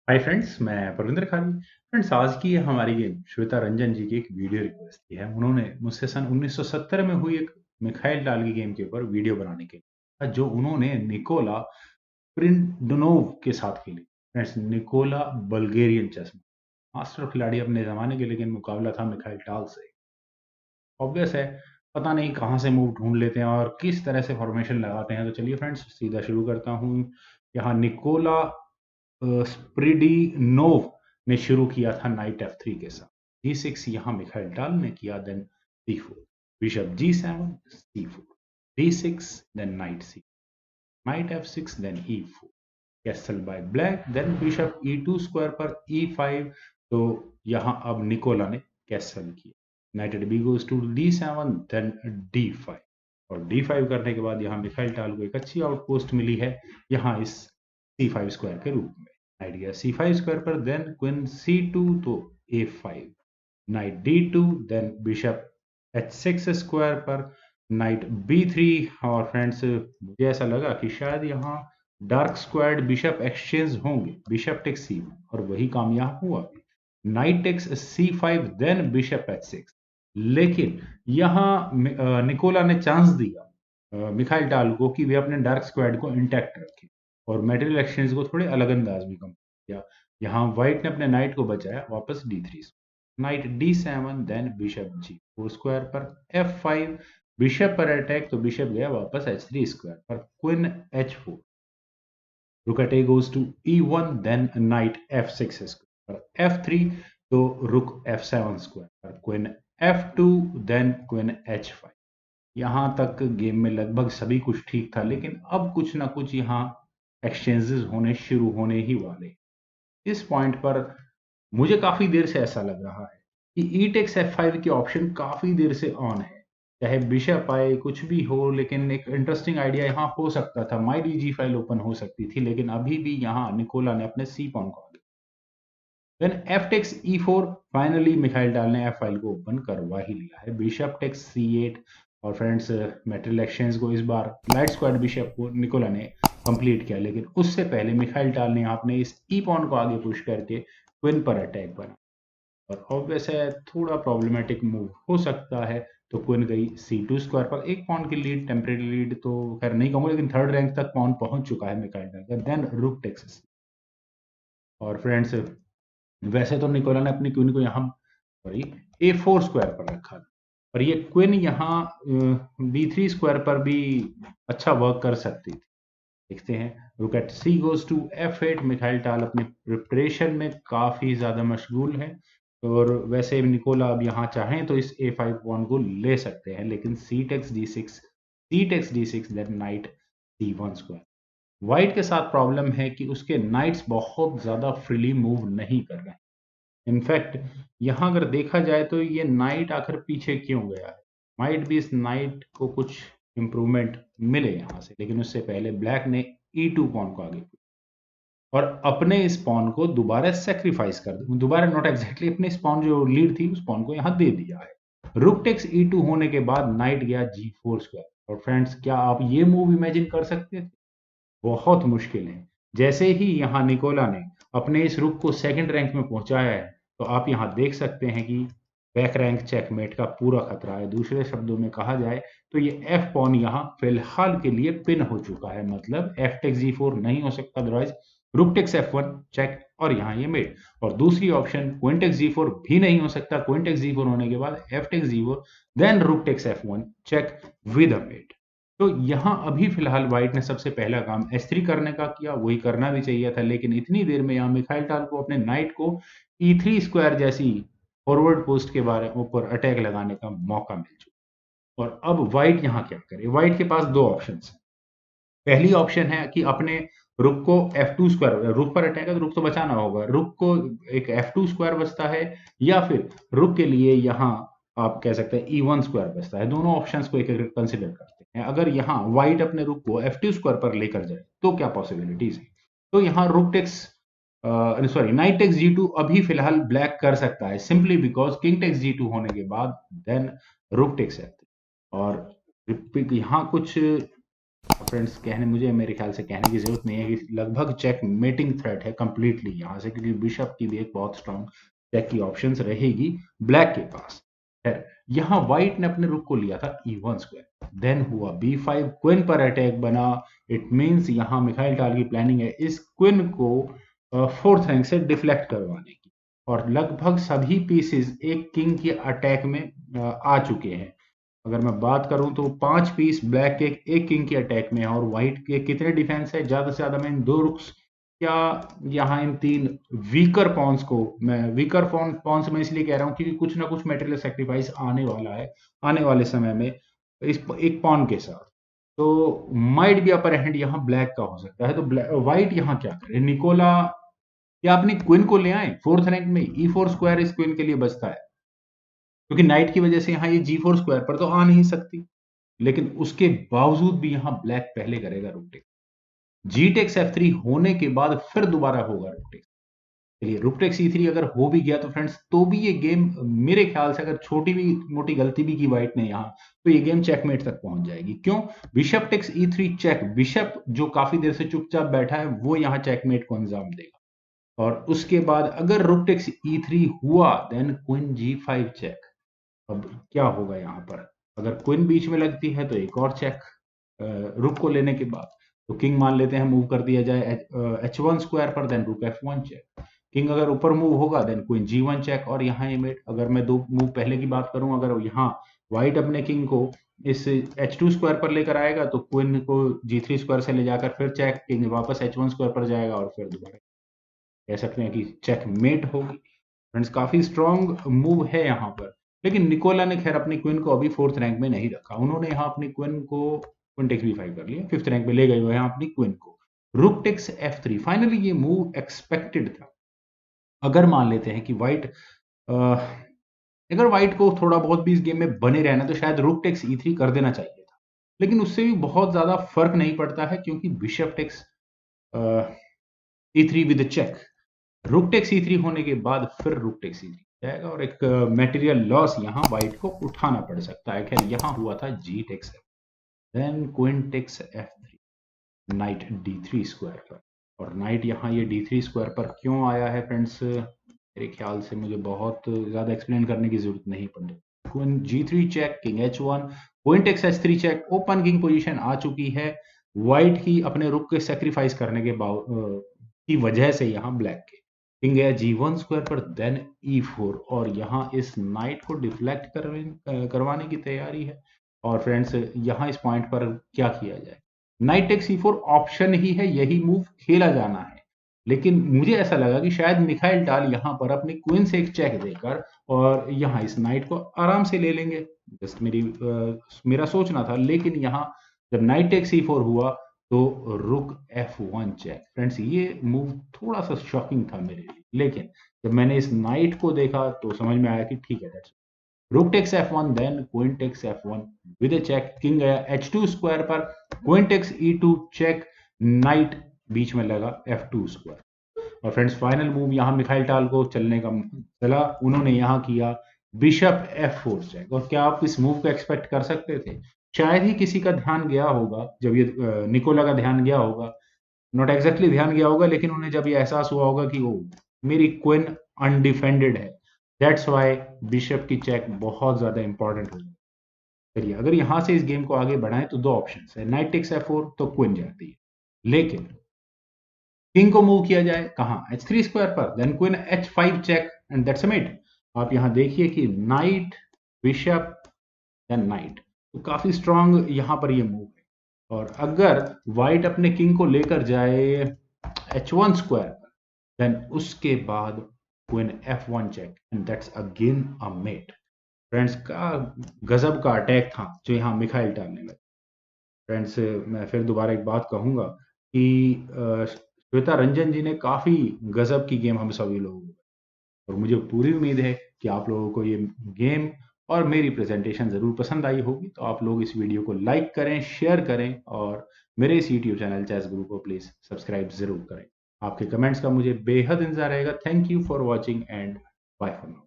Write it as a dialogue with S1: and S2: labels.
S1: Hi friends, मैं परविंदर खारी। Friends, आज की हमारी गेम श्वेता रंजन जी की एक वीडियो रिक्वेस्ट की है। उन्होंने मुझसे सन 1970 में हुई एक मिखाइल टाल की गेम के ऊपर वीडियो बनाने के लिए, जो उन्होंने निकोला प्रिंडनोव के साथ खेली। Friends, Nikola Bulgarian chess master खिलाड़ी अपने जमाने के, लेकिन मुकाबला था मिखाइल टाल से। ऑब्वियस है, पता नहीं कहाँ से मूव ढूंढ लेते हैं और किस तरह से फॉर्मेशन लगाते हैं। तो चलिए फ्रेंड्स, सीधा शुरू करता हूँ। यहाँ निकोला स्प्रिडिनोव ने शुरू किया था नाइट F3 के साथ। D6 यहाँ मिखाइल टाल ने किया, then C4, bishop G7, C4, D6, then knight C, knight F6, then E4, castle by black, then bishop E2 square पर E5। तो यहाँ अब निकोला ने कैसल किया, knight B goes to D7, then D5, और D5 करने के बाद यहाँ मिखाइल टाल को एक अच्छी आउटपोस्ट मिली है, यहाँ इस C5 स्क्वायर के रूप में। नाइट गया C5 स्क्वायर पर, देन क्वीन C2, तो A5, knight D2, then bishop H6 square पर, नाइट B3। और फ्रेंड्स, मुझे ऐसा लगा कि शायद यहाँ डार्क स्क्वायर्ड बिशप एक्सचेंज होंगे, बिशप टेक्स C1, और वही काम यहाँ हुआ। Knight takes C5, then bishop H6। लेकिन यहाँ निकोला ने चांस दिया मिखाइल टाल को कि वे अपने डार्क स्क्वाड को इंटैक्ट रखें और मेटेरियल एक्सचेंज को थोड़े अलग अंदाज में कम किया। यहाँ व्हाइट ने अपने नाइट को बचाया वापस D3, night D7, then bishop G4 square पर F5, बिशप पर अटैक, तो बिशप गया वापस H3 स्क्वायर पर, queen H4, rook at a goes to E1, then knight F6 square पर F3, तो रुक F7 स्क्वायर पर, queen F2, then queen H5। यहाँ तक गेम में लगभग सभी कुछ ठीक था, लेकिन अब कुछ ना कुछ यहाँ एक्सचेंजेस होने शुरू होने ही वाले। इस पॉइंट पर मुझे काफी देर से ऐसा लग रहा है कि ई टेक्स F5 की ऑप्शन काफी देर से ऑन है, चाहे बिशप आए कुछ भी हो। लेकिन एक इंटरेस्टिंग आइडिया यहाँ हो सकता था, माई डी फाइल ओपन हो सकती थी, लेकिन अभी भी यहाँ निकोला ने अपने सी पॉन को आगे, then F takes E4। Finally Mikhail Tal ने एफ फाइल को ओपन करवा ही लिया है, बिशप टेक्स C8। और फ्रेंड्स, मेटेरियल एक्सचेंज को इस बार लाइट स्क्वाड बिशप को निकोला ने कंप्लीट किया, लेकिन उससे पहले मिखाइल टाल ने अपने इस ई पॉन को आगे पुश करके क्वीन पर अटैक बना। और ऑब्वियस है, थोड़ा प्रॉब्लमेटिक मूव हो सकता है, तो क्वीन गई C2 स्क्वायर पर। एक पॉन की लीड, टेम्परेरी लीड तो खैर नहीं कहूंगा, लेकिन थर्ड रैंक तक पॉन पहुंच चुका है मिखाइल टाल का, देन रुक टेक्स। और फ्रेंड्स, वैसे तो निकोला ने अपनी क्वीन को यहाँ सॉरी A4 स्क्वायर पर रखा था, और ये क्वीन यहाँ B3 स्क्वायर पर भी अच्छा वर्क कर सकती थी। देखते हैं, rook at C goes to F8। Mikhail Tal अपने प्रिपरेशन में काफी ज्यादा मशगूल है, और वैसे निकोला अब यहाँ चाहें तो इस A5 पॉन को ले सकते हैं, लेकिन C takes D6, C takes D6, then knight C1 square. White के साथ प्रॉब्लम है कि उसके नाइट्स बहुत ज्यादा फ्रीली मूव नहीं कर रहे हैं। इनफैक्ट यहाँ अगर देखा जाए तो ये नाइट आखिर पीछे क्यों गया है, माइट भी इस नाइट को कुछ इंप्रूवमेंट मिले यहाँ से, लेकिन उससे पहले ब्लैक ने E2 पॉन को आगे और अपने इस पॉन को दोबारा सेक्रीफाइस कर दिया, दोबारा नॉट एग्जैक्टली, अपने इस पॉन जो लीड थी उस पॉन को यहाँ दे दिया है। रुक टेक्स E2 होने के बाद नाइट गया G4 स्क्वायर। और फ्रेंड्स, क्या आप ये मूव इमेजिन कर सकते थे? बहुत मुश्किल है। जैसे ही यहाँ निकोला ने अपने इस रुक को सेकंड रैंक में पहुंचाया है, तो आप यहाँ देख सकते हैं कि बैक रैंक चेकमेट का पूरा खतरा है। दूसरे शब्दों में कहा जाए तो ये एफ पॉन यहाँ फिलहाल के लिए पिन हो चुका है, मतलब एफ टेक्स G4 नहीं हो सकता, अदरवाइज रुक टेक्स F1 चेक, और यहाँ ये मेट। और दूसरी ऑप्शन क्वीन टेक्स G4 भी नहीं हो सकता, क्वीन टेक्स G4 होने के बाद F takes G4, then rook takes F1 check with a mate. तो यहाँ अभी फिलहाल व्हाइट ने सबसे पहला काम S3 करने का किया, वही करना भी चाहिए था, लेकिन इतनी देर में यहाँ मिखाइल टाल को अपने नाइट को E3 स्क्वायर जैसी फॉरवर्ड पोस्ट के बारे ऊपर अटैक लगाने का मौका मिल चुका। और अब व्हाइट यहाँ क्या करे? व्हाइट के पास दो ऑप्शन है। पहली ऑप्शन है कि अपने रुक को F2 स्क्वायर, रुक पर अटैक है तो रुक तो बचाना होगा, रुक को एक F2 स्क्वायर बचता है, या फिर रुक के लिए यहाँ आप कह सकते हैं E1 स्क्वायर बचता है। दोनों ऑप्शंस को एक एक कंसिडर करते हैं। अगर यहाँ व्हाइट अपने रुक को F2 स्क्वायर पर लेकर जाए तो क्या पॉसिबिलिटीज है? तो यहाँ rook takes sorry knight takes G2 अभी फिलहाल ब्लैक कर सकता है, simply because king takes G2 होने के बाद देन रुक टेक्स F3। और यहाँ कुछ फ्रेंड्स कहने मुझे मेरे ख्याल से कहने की जरूरत नहीं है कि लगभग चेक मेटिंग थ्रेट है कंप्लीटली यहाँ से, क्योंकि बिशप की भी एक बहुत स्ट्रांग चेक की ऑप्शंस रहेगी ब्लैक के पास। यहाँ व्हाइट ने अपने रुक को लिया था E1 स्क्वायर, देन हुआ B5, क्वीन पर अटैक बना। इट मींस यहाँ मिखाइल टाल की प्लानिंग है इस क्वीन को फोर्थ रैंक से डिफ्लेक्ट करवाने की, और लगभग सभी पीसेस एक किंग के अटैक में आ चुके हैं। अगर मैं बात करूं तो 5 पीस ब्लैक के एक किंग के अटैक में है, और व्हाइट के कितने डिफेंस है ज्यादा से ज्यादा। मैं इन 2 रुक्स या यहाँ इन 3 वीकर पॉन्स को, मैं वीकर पॉन्स में इसलिए कह रहा हूं क्योंकि कुछ ना कुछ मेटेरियल सेक्रीफाइस आने वाला है आने वाले समय में इस एक पॉन के साथ। तो माइट भी अपर हैंड यहाँ ब्लैक का हो सकता है। तो व्हाइट यहाँ क्या करे, निकोला या अपनी क्वीन को ले आए फोर्थ रैंक में। E4 स्क्वायर इस क्वीन के लिए बचता है, क्योंकि नाइट की वजह से यहाँ ये G4 स्क्वायर पर तो आ नहीं सकती। लेकिन उसके बावजूद भी यहाँ ब्लैक पहले करेगा रुक टेक। जी टेक्स F3 होने के बाद फिर दोबारा होगा रुक टेक। चलिए रुक टेक C3 अगर हो भी गया तो फ्रेंड्स, तो भी ये गेम मेरे ख्याल से अगर छोटी भी मोटी गलती भी की व्हाइट ने यहाँ, तो ये गेम चेकमेट तक पहुंच जाएगी। क्यों? Bishop takes E3 check, bishop जो काफी देर से चुपचाप बैठा है वो यहाँ चेकमेट को अंजाम देगा। और उसके बाद अगर रुक टेक्स E3 हुआ, देन क्वीन G5 चेक। अब क्या होगा यहाँ पर, अगर क्वीन बीच में लगती है तो एक और चेक रुक को लेने के बाद। तो किंग मान लेते हैं मूव कर दिया जाए H1 स्क्वायर पर, देन रुक F1 चेक। किंग अगर ऊपर मूव होगा देन क्वीन G1 चेक, और यहाँ ये मेट। अगर मैं 2 मूव पहले की बात करूं, अगर यहाँ व्हाइट अपने किंग को इस H2 स्क्वायर पर लेकर आएगा तो क्वीन को G3 स्क्वायर से ले जाकर फिर चेक, किंग वापस H1 स्क्वायर पर जाएगा और फिर दोबारा कह सकते हैं कि चेकमेट होगी। फ्रेंड्स काफी स्ट्रॉन्ग मूव है यहाँ पर। लेकिन निकोला ने खैर अपनी क्वीन को अभी फोर्थ रैंक में नहीं रखा, उन्होंने यहाँ अपनी क्वीन को क्वीन टेक्स B5 कर लिया, फिफ्थ रैंक में ले गए हुए यहाँ अपनी क्वीन को। रुक टेक्स F3, फाइनली ये मूव एक्सपेक्टेड था। अगर मान लेते हैं कि व्हाइट अगर व्हाइट को थोड़ा बहुत भी इस गेम में बने रहना, तो शायद रुक टेक्स E3 कर देना चाहिए था। लेकिन उससे भी बहुत ज्यादा फर्क नहीं पड़ता है, क्योंकि bishop takes E3 with check, rook takes E3 होने के बाद फिर रुक टेक्स E3 जाएगा, और एक मटेरियल लॉस यहाँ व्हाइट को उठाना पड़ सकता है। खैर यहाँ हुआ था G takes F, then queen takes F3, knight D3 square पर। और नाइट यहाँ ये D3 स्क्वायर पर क्यों आया है फ्रेंड्स, मेरे ख्याल से मुझे बहुत ज्यादा एक्सप्लेन करने की जरूरत नहीं पड़ी। Queen G3 check, king H1, queen takes H3 check, open king position आ चुकी है व्हाइट की अपने रुक के सेक्रीफाइस करने के की वजह से। यहाँ ब्लैक के किंग है G1 स्क्वायर पर, देन E4, और यहाँ इस नाइट को डिफ्लेक्ट करवाने की तैयारी है। और फ्रेंड्स यहाँ इस पॉइंट पर क्या किया जाए, नाइट टेक्स C4 ऑप्शन ही है, यही मूव खेला जाना है। लेकिन मुझे ऐसा लगा कि शायद मिखाइल टाल यहाँ पर अपनी क्वीन से एक चेक देकर और यहाँ इस नाइट को आराम से ले लेंगे, जस्ट मेरा सोचना था। लेकिन यहाँ जब नाइट टेक C4 हुआ तो रुक F1 चेक। फ्रेंड्स ये मूव थोड़ा सा शॉकिंग था मेरे लिए, लेकिन जब मैंने इस नाइट को देखा तो समझ में आया कि ठीक है, rook takes F1, then queen takes F1 with a check, king गया H2 स्क्वायर पर, queen takes E2 check, knight बीच में लगा F2 स्क्वायर। और फ्रेंड्स फाइनल मूव यहाँ मिखाइल टाल को चलने का चला, उन्होंने यहाँ किया बिशप F4 चेक। और क्या आप इस मूव को एक्सपेक्ट कर सकते थे? शायद ही किसी का ध्यान गया होगा, जब ये निकोला का ध्यान गया होगा, नॉट एग्जैक्टली ध्यान गया होगा, लेकिन उन्हें जब ये एहसास हुआ होगा कि वो मेरी क्वीन अनडिफेंडेड है, दैट्स वाई बिशप की चेक बहुत ज्यादा इंपॉर्टेंट होगी। चलिए अगर यहां से इस गेम को आगे बढ़ाएं तो 2 ऑप्शन है, नाइट टेक्स F4 तो क्वीन जाती है, लेकिन किंग को मूव किया जाए कहां, H3 स्क्वायर पर, then queen H5 check and that's mate. आप यहां देखिए कि नाइट बिशप देन नाइट, तो काफी स्ट्रांग यहां पर ये मूव है। और अगर व्हाइट अपने किंग को लेकर जाए H1 स्क्वायर पर, देन उसके बाद queen F1 check and that's again a mate. Friends का गजब का अटैक था जो यहाँ मिखाइल टाल ने लगा। फ्रेंड्स मैं फिर दोबारा एक बात कहूंगा कि श्वेता रंजन जी ने काफी गजब की गेम हम सभी लोगों को, और मुझे पूरी उम्मीद है कि आप लोगों को ये गेम और मेरी प्रेजेंटेशन जरूर पसंद आई होगी। तो आप लोग इस वीडियो को लाइक करें, शेयर करें, और मेरे इस यूट्यूब चैनल चेस गुरु को प्लीज सब्सक्राइब जरूर करें। आपके कमेंट्स का मुझे बेहद इंतजार रहेगा। Thank you for watching and bye for now.